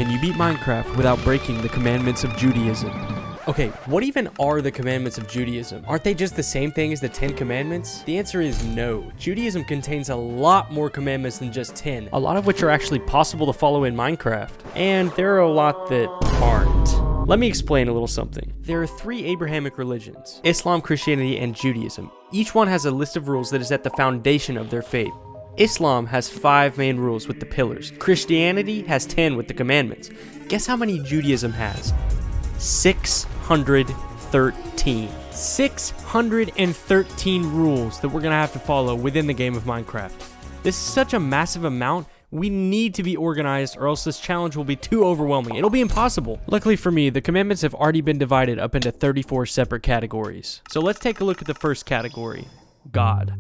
can you beat Minecraft without breaking the commandments of Judaism? Okay, what even are the commandments of Judaism? Aren't they just the same thing as the 10 commandments? The answer is no. Judaism contains a lot more commandments than just 10, a lot of which are actually possible to follow in Minecraft. And there are a lot that aren't. Let me explain a little something. There are 3 Abrahamic religions: Islam, Christianity, and Judaism. Each one has a list of rules that is at the foundation of their faith. Islam has 5 main rules with the pillars. Christianity has 10 with the commandments. Guess how many Judaism has? 613. 613 rules that we're going to have to follow within the game of Minecraft. This is such a massive amount. We need to be organized or else this challenge will be too overwhelming. It'll be impossible. Luckily for me, the commandments have already been divided up into 34 separate categories. So let's take a look at the first category, God.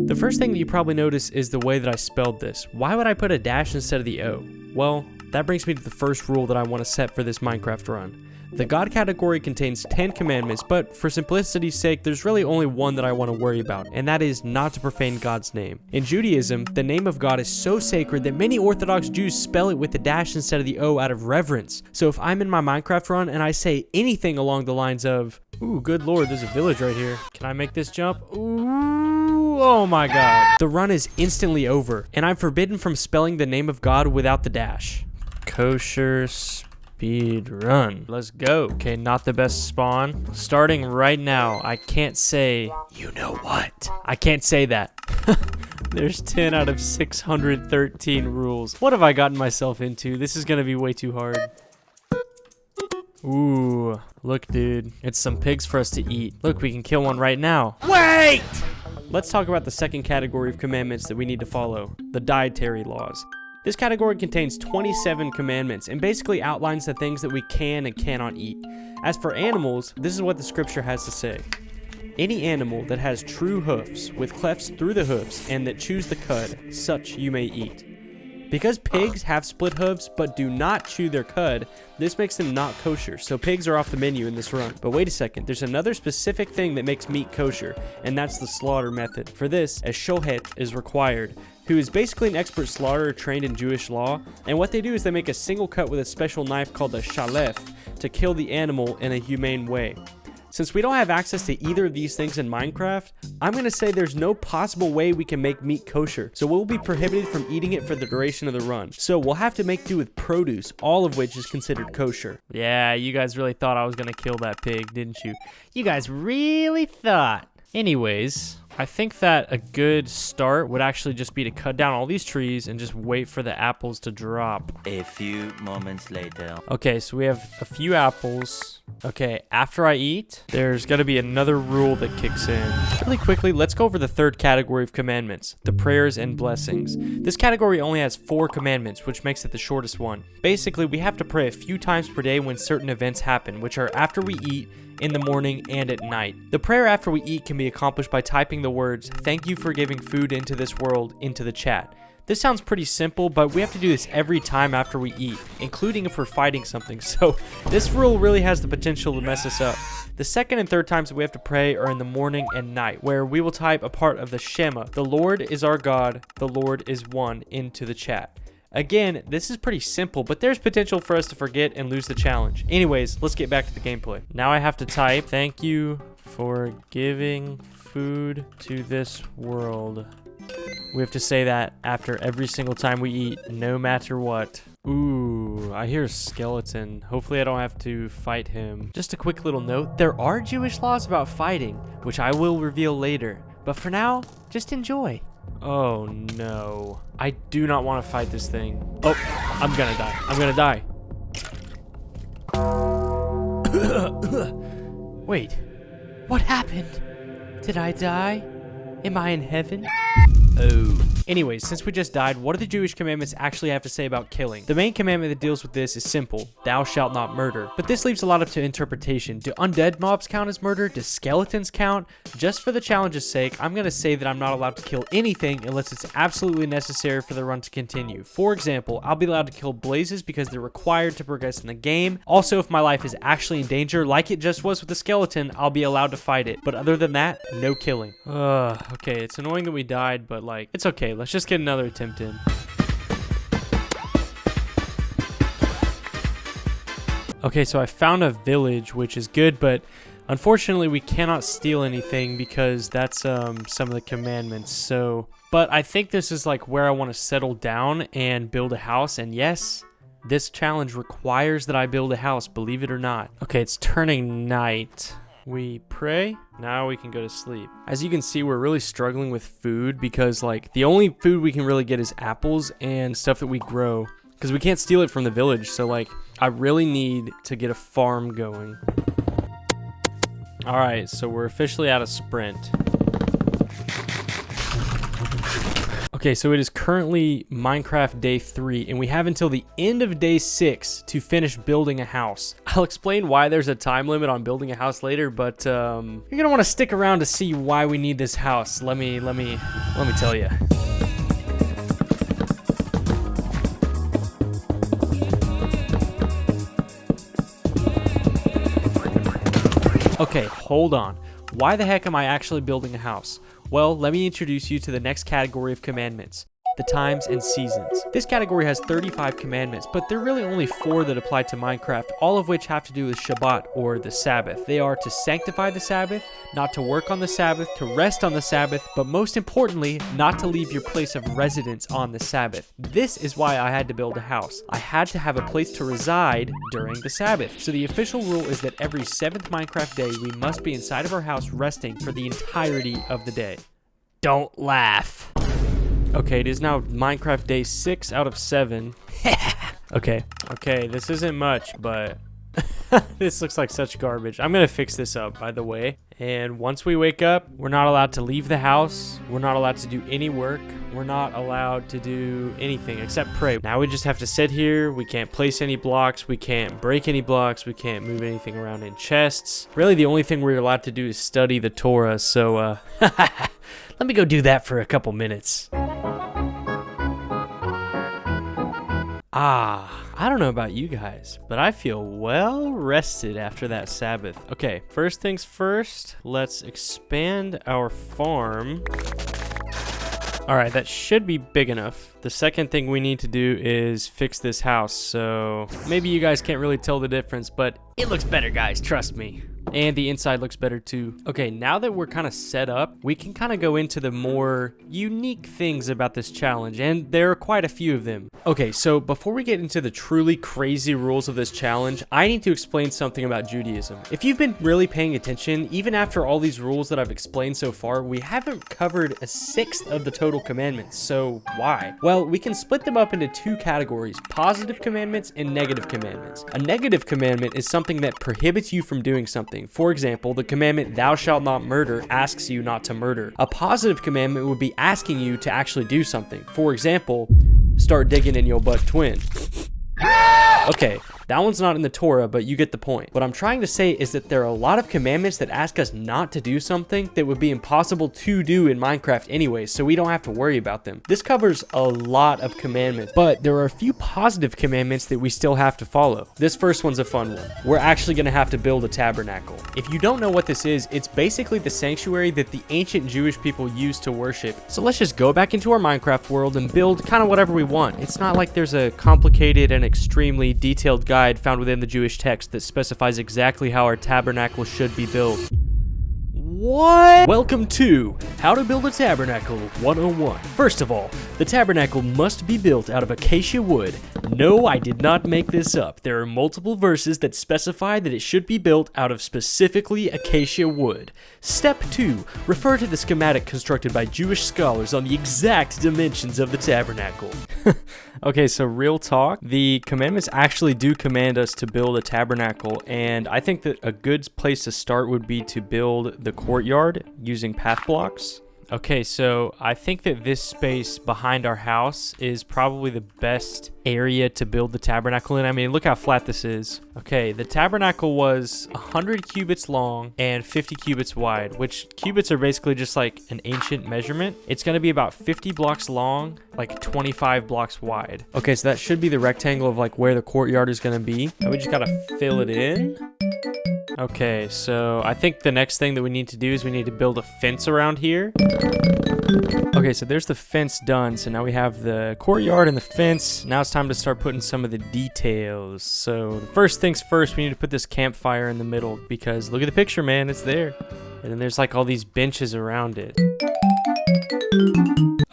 The first thing that you probably notice is the way that I spelled this. Why would I put a dash instead of the O? Well, that brings me to the first rule that I want to set for this Minecraft run. The God category contains 10 commandments, but for simplicity's sake, there's really only one that I want to worry about, and that is not to profane God's name. In Judaism, the name of God is so sacred that many Orthodox Jews spell it with the dash instead of the O out of reverence. So if I'm in my Minecraft run and I say anything along the lines of, "Ooh, good lord, there's a village right here. Can I make this jump? Ooh, oh my god." The run is instantly over, and I'm forbidden from spelling the name of God without the dash. Kosher speed run. Let's go. Okay, not the best spawn. Starting right now, I can't say, you know what? I can't say that. There's 10 out of 613 rules. What have I gotten myself into? This is gonna be way too hard. Ooh, look dude, it's some pigs for us to eat. Look, we can kill one right now. Wait! Let's talk about the second category of commandments that we need to follow, the dietary laws. This category contains 27 commandments and basically outlines the things that we can and cannot eat. As for animals, this is what the scripture has to say. Any animal that has true hoofs, with clefts through the hoofs, and that chews the cud, such you may eat. Because pigs have split hooves but do not chew their cud, this makes them not kosher, so pigs are off the menu in this run. But wait a second, there's another specific thing that makes meat kosher, and that's the slaughter method. For this, a shohet is required, who is basically an expert slaughterer trained in Jewish law, and what they do is they make a single cut with a special knife called a shalef to kill the animal in a humane way. Since we don't have access to either of these things in Minecraft, I'm going to say there's no possible way we can make meat kosher, so we'll be prohibited from eating it for the duration of the run. So we'll have to make do with produce, all of which is considered kosher. Yeah, you guys really thought I was going to kill that pig, didn't you? You guys really thought. Anyways, I think that a good start would actually just be to cut down all these trees and just wait for the apples to drop. A few moments later. Okay, so we have a few apples. Okay, after I eat, there's got to be another rule that kicks in. Really quickly, let's go over the third category of commandments, the prayers and blessings. This category only has 4 commandments, which makes it the shortest one. Basically, we have to pray a few times per day when certain events happen, which are after we eat, in the morning, and at night. The prayer after we eat can be accomplished by typing the words, "Thank you for giving food into this world," into the chat. This sounds pretty simple, but we have to do this every time after we eat, including if we're fighting something, so this rule really has the potential to mess us up. The second and third times that we have to pray are in the morning and night, where we will type a part of the Shema, "The Lord is our God, the Lord is one," into the chat. Again, this is pretty simple, but there's potential for us to forget and lose the challenge. Anyways, let's get back to the gameplay. Now I have to type, "Thank you for giving food to this world." We have to say that after every single time we eat, no matter what. Ooh, I hear a skeleton. Hopefully I don't have to fight him. Just a quick little note, there are Jewish laws about fighting, which I will reveal later. But for now, just enjoy. Oh no. I do not want to fight this thing. Oh, I'm gonna die. I'm gonna die. Wait, what happened? Did I die? Am I in heaven? Oh. Anyways, since we just died, what do the Jewish commandments actually have to say about killing? The main commandment that deals with this is simple: thou shalt not murder. But this leaves a lot up to interpretation. Do undead mobs count as murder? Do skeletons count? Just for the challenge's sake, I'm going to say that I'm not allowed to kill anything unless it's absolutely necessary for the run to continue. For example, I'll be allowed to kill blazes because they're required to progress in the game. Also, if my life is actually in danger, like it just was with the skeleton, I'll be allowed to fight it. But other than that, no killing. Okay, it's annoying that we died, but like, it's okay. Let's just get another attempt in. Okay, so I found a village, which is good, but unfortunately we cannot steal anything because that's some of the commandments. So, but I think this is like where I want to settle down and build a house. And yes, this challenge requires that I build a house, believe it or not. Okay, it's turning night. We pray. Now we can go to sleep. As you can see, we're really struggling with food because like the only food we can really get is apples and stuff that we grow because we can't steal it from the village. So like I really need to get a farm going. All right, so we're officially out of sprint. Okay, so it is currently Minecraft day 3, and we have until the end of day 6 to finish building a house. I'll explain why there's a time limit on building a house later, but you're gonna want to stick around to see why we need this house. Let me tell you. Okay, hold on. Why the heck am I actually building a house? Well, let me introduce you to the next category of commandments, the times and seasons. This category has 35 commandments, but there are really only 4 that apply to Minecraft, all of which have to do with Shabbat, or the Sabbath. They are to sanctify the Sabbath, not to work on the Sabbath, to rest on the Sabbath, but most importantly, not to leave your place of residence on the Sabbath. This is why I had to build a house. I had to have a place to reside during the Sabbath. So the official rule is that every 7th Minecraft day, we must be inside of our house resting for the entirety of the day. Don't laugh. Okay, it is now Minecraft day 6 out of 7. Okay, this isn't much, but this looks like such garbage. I'm gonna fix this up, by the way. And once we wake up, we're not allowed to leave the house. We're not allowed to do any work. We're not allowed to do anything except pray. Now we just have to sit here. We can't place any blocks. We can't break any blocks. We can't move anything around in chests. Really, the only thing we're allowed to do is study the Torah. So, let me go do that for a couple minutes. I don't know about you guys, but I feel well rested after that Sabbath. Okay, first things first, let's expand our farm. All right, that should be big enough. The second thing we need to do is fix this house. So maybe you guys can't really tell the difference, but it looks better, guys, trust me. And the inside looks better too. Okay, now that we're kind of set up, we can kind of go into the more unique things about this challenge, and there are quite a few of them. Okay, so before we get into the truly crazy rules of this challenge, I need to explain something about Judaism. If you've been really paying attention, even after all these rules that I've explained so far, we haven't covered a 1/6 of the total commandments. So why? Well, we can split them up into 2 categories, positive commandments and negative commandments. A negative commandment is something that prohibits you from doing something. For example, the commandment "thou shalt not murder" asks you not to murder. A positive commandment would be asking you to actually do something. For example, start digging in your butt twin. Okay, that one's not in the Torah, but you get the point. What I'm trying to say is that there are a lot of commandments that ask us not to do something that would be impossible to do in Minecraft anyway, so we don't have to worry about them. This covers a lot of commandments, but there are a few positive commandments that we still have to follow. This first one's a fun one. We're actually going to have to build a tabernacle. If you don't know what this is, it's basically the sanctuary that the ancient Jewish people used to worship. So let's just go back into our Minecraft world and build kind of whatever we want. It's not like there's a complicated and extremely detailed guide found within the Jewish text that specifies exactly how our tabernacle should be built. What? Welcome to How to Build a Tabernacle 101. First of all, the tabernacle must be built out of acacia wood. No, I did not make this up. There are multiple verses that specify that it should be built out of specifically acacia wood. Step 2. Refer to the schematic constructed by Jewish scholars on the exact dimensions of the tabernacle. Okay, so real talk, the commandments actually do command us to build a tabernacle, and I think that a good place to start would be to build the courtyard using path blocks. Okay, so I think that this space behind our house is probably the best area to build the tabernacle in. I mean, look how flat this is. Okay, the tabernacle was 100 cubits long and 50 cubits wide, which cubits are basically just like an ancient measurement. It's going to be about 50 blocks long, like 25 blocks wide. Okay, so that should be the rectangle of like where the courtyard is going to be. And we just got to fill it in. Okay, so I think the next thing that we need to do is we need to build a fence around here. Okay, so there's the fence done. So now we have the courtyard and the fence. Now it's time to start putting some of the details. So the first things first, we need to put this campfire in the middle because look at the picture, man, it's there. And then there's like all these benches around it.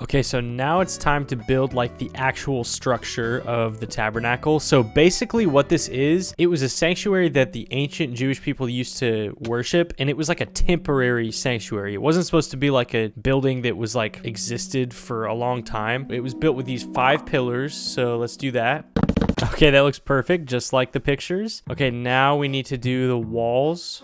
Okay, so now it's time to build like the actual structure of the tabernacle. So basically what this is, it was a sanctuary that the ancient Jewish people used to worship, and it was like a temporary sanctuary. It wasn't supposed to be like a building that was like existed for a long time. It was built with these 5 pillars, so let's do that. Okay, that looks perfect, just like the pictures. Okay, now we need to do the walls.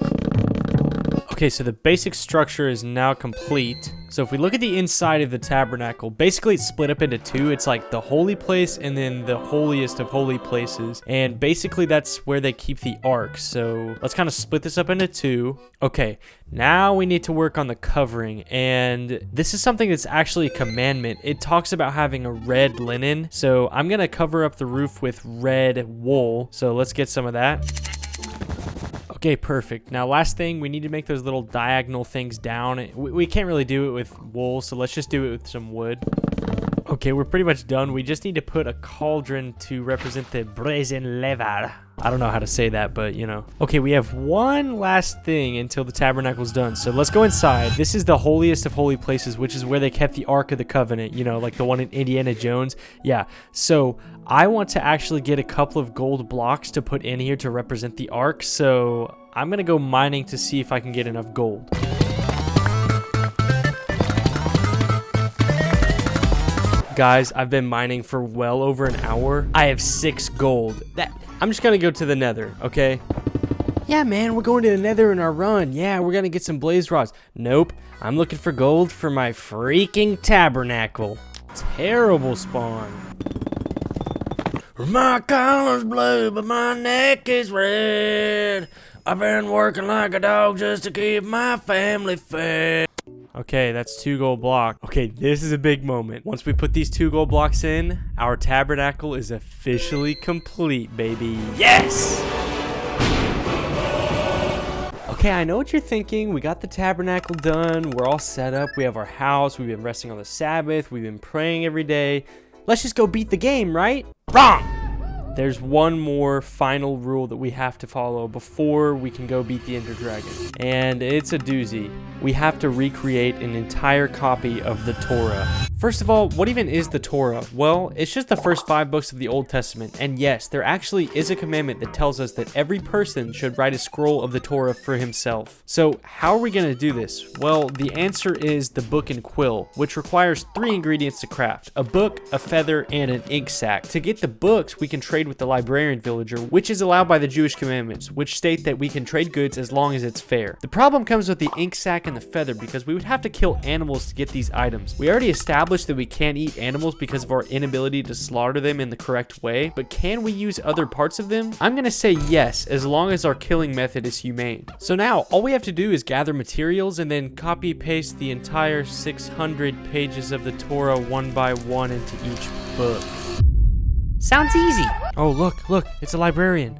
Okay, so the basic structure is now complete. So if we look at the inside of the tabernacle, basically it's split up into 2. It's like the holy place and then the holiest of holy places. And basically that's where they keep the ark. So let's kind of split this up into 2. Okay, now we need to work on the covering. And this is something that's actually a commandment. It talks about having a red linen. So I'm going to cover up the roof with red wool. So let's get some of that. Okay, perfect. Now, last thing, we need to make those little diagonal things down. We can't really do it with wool, so let's just do it with some wood. Okay, we're pretty much done. We just need to put a cauldron to represent the brazen lever. I don't know how to say that, but you know. Okay, we have one last thing until the tabernacle's done. So let's go inside. This is the holiest of holy places, which is where they kept the Ark of the Covenant, you know, like the one in Indiana Jones. Yeah, so I want to actually get a couple of gold blocks to put in here to represent the Ark. So I'm going to go mining to see if I can get enough gold. Guys, I've been mining for well over an hour. I have 6 gold. I'm just gonna go to the nether, okay? Yeah, man, we're going to the nether in our run. Yeah, we're gonna get some blaze rods. Nope, I'm looking for gold for my freaking tabernacle. Terrible spawn. My collar's blue, but my neck is red. I've been working like a dog just to keep my family fed. Okay, that's 2 gold blocks. Okay, this is a big moment. Once we put these 2 gold blocks in, our tabernacle is officially complete, baby. Yes! Okay, I know what you're thinking. We got the tabernacle done. We're all set up. We have our house. We've been resting on the Sabbath. We've been praying every day. Let's just go beat the game, right? Wrong! There's one more final rule that we have to follow before we can go beat the Ender Dragon. And it's a doozy. We have to recreate an entire copy of the Torah. First of all, what even is the Torah? Well, it's just the first 5 books of the Old Testament. And yes, there actually is a commandment that tells us that every person should write a scroll of the Torah for himself. So how are we going to do this? Well, the answer is the book and quill, which requires 3 ingredients to craft: a book, a feather, and an ink sac. To get the books, we can trade with the librarian villager, which is allowed by the Jewish commandments, which state that we can trade goods as long as it's fair. The problem comes with the ink sac and the feather because we would have to kill animals to get these items. We already established that we can't eat animals because of our inability to slaughter them in the correct way, but can we use other parts of them? I'm gonna say yes, as long as our killing method is humane. So now, all we have to do is gather materials and then copy paste the entire 600 pages of the Torah one by one into each book. Sounds easy. Oh, look, it's a librarian.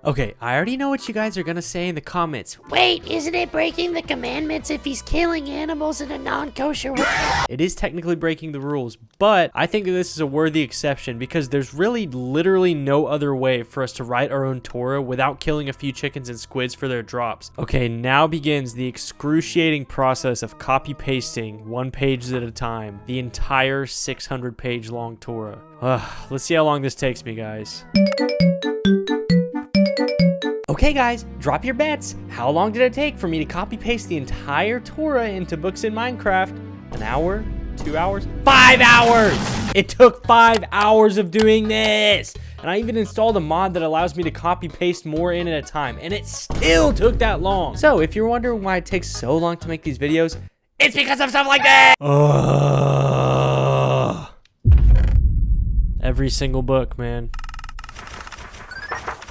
Okay, I already know what you guys are gonna say in the comments. Wait, isn't it breaking the commandments if he's killing animals in a non-kosher way? It is technically breaking the rules, but I think that this is a worthy exception because there's really literally no other way for us to write our own Torah without killing a few chickens and squids for their drops. Okay, now begins the excruciating process of copy-pasting 1 page at a time, the entire 600-page long Torah. Let's see how long this takes me, guys. Okay guys, drop your bets. How long did it take for me to copy paste the entire Torah into books in Minecraft? An hour? 2 hours? 5 hours! It took 5 hours of doing this! And I even installed a mod that allows me to copy paste more in at a time, and it still took that long. So if you're wondering why it takes so long to make these videos, it's because of stuff like that! Every single book, man.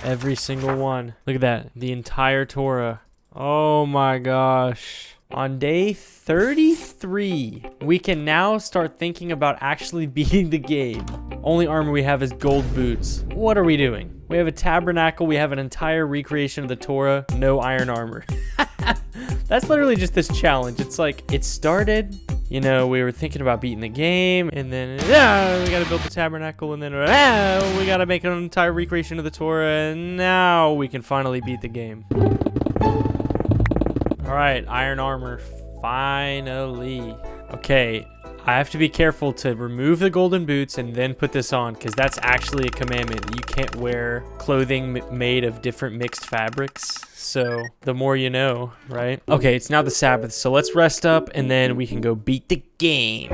Every single one. Look at that. The entire Torah. Oh my gosh. On day 33, we can now start thinking about actually beating the game. Only armor we have is gold boots. What are we doing? We have a tabernacle. We have an entire recreation of the Torah. No iron armor. That's literally just this challenge. It's like, it started, you know, we were thinking about beating the game, and then, we gotta build the tabernacle, and then, we gotta make an entire recreation of the Torah, and now we can finally beat the game. All right, iron armor, finally. Okay, I have to be careful to remove the golden boots and then put this on, because that's actually a commandment. You can't wear clothing made of different mixed fabrics. So the more you know, right? Okay, it's now the Sabbath, so let's rest up and then we can go beat the game.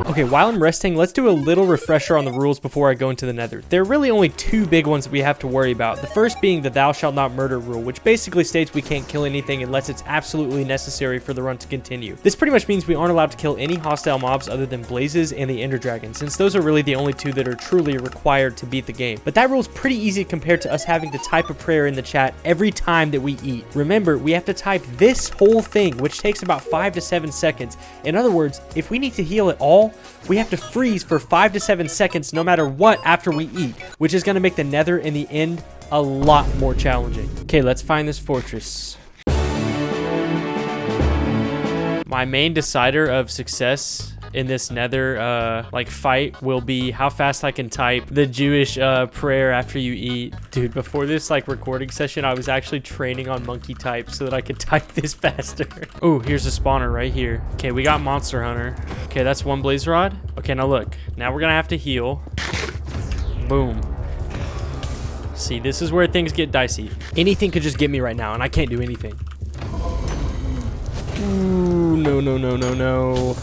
Okay, while I'm resting, let's do a little refresher on the rules before I go into the nether. There are really only two big ones that we have to worry about. The first being the thou shalt not murder rule, which basically states we can't kill anything unless it's absolutely necessary for the run to continue. This pretty much means we aren't allowed to kill any hostile mobs other than blazes and the ender dragon, since those are really the only two that are truly required to beat the game. But that rule is pretty easy compared to us having to type a prayer in the chat every time that we eat. Remember, we have to type this whole thing, which takes about 5 to 7 seconds. In other words, if we need to heal at all, we have to freeze for 5 to 7 seconds no matter what after we eat, which is going to make the nether in the end a lot more challenging. Okay, let's find this fortress. My main decider of success in this nether fight will be how fast I can type the Jewish prayer after you eat. Dude, before this recording session, I was actually training on monkey type so that I could type this faster. Oh, here's a spawner right here. Okay, we got monster hunter. Okay, that's one blaze rod. Okay, now look, now we're gonna have to heal. Boom. See, this is where things get dicey. Anything could just get me right now and I can't do anything. Ooh, no, no, no, no, no.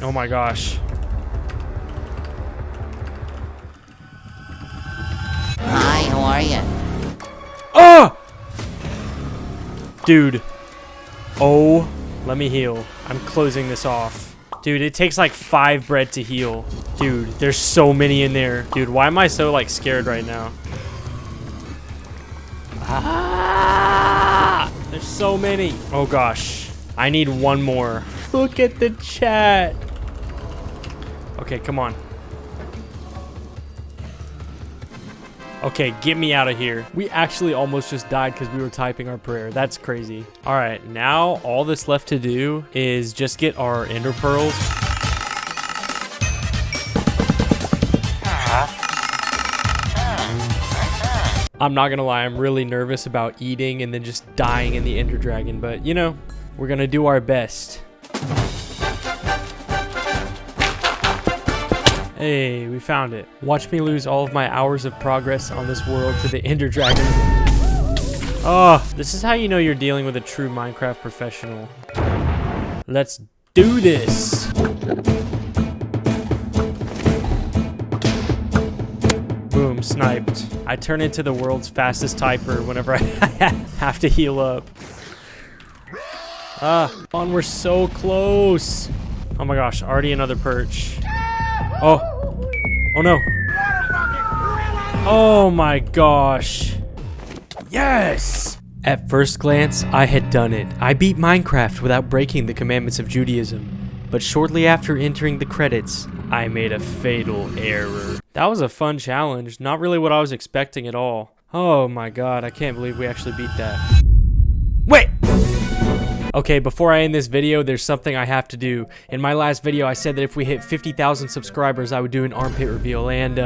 Oh my gosh. Hi, how are you? Oh! Dude. Oh, let me heal. I'm closing this off. Dude, it takes like 5 bread to heal. Dude, there's so many in there. Dude, why am I so scared right now? Ah! There's so many. Oh gosh. I need one more. Look at the chat. Okay, come on. Okay, get me out of here. We actually almost just died because we were typing our prayer. That's crazy. All right, now all that's left to do is just get our ender pearls. I'm not gonna lie, I'm really nervous about eating and then just dying in the ender dragon, but you know, we're gonna do our best. Hey, we found it. Watch me lose all of my hours of progress on this world to the ender dragon. Oh, this is how you know you're dealing with a true Minecraft professional. Let's do this. Boom, sniped. I turn into the world's fastest typer whenever I have to heal up. We're so close. Oh my gosh, already another perch. Oh. Oh no. Oh my gosh. Yes! At first glance, I had done it. I beat Minecraft without breaking the commandments of Judaism. But shortly after entering the credits, I made a fatal error. That was a fun challenge. Not really what I was expecting at all. Oh my god, I can't believe we actually beat that. Wait! Okay, before I end this video, there's something I have to do. In my last video, I said that if we hit 50,000 subscribers, I would do an armpit reveal, and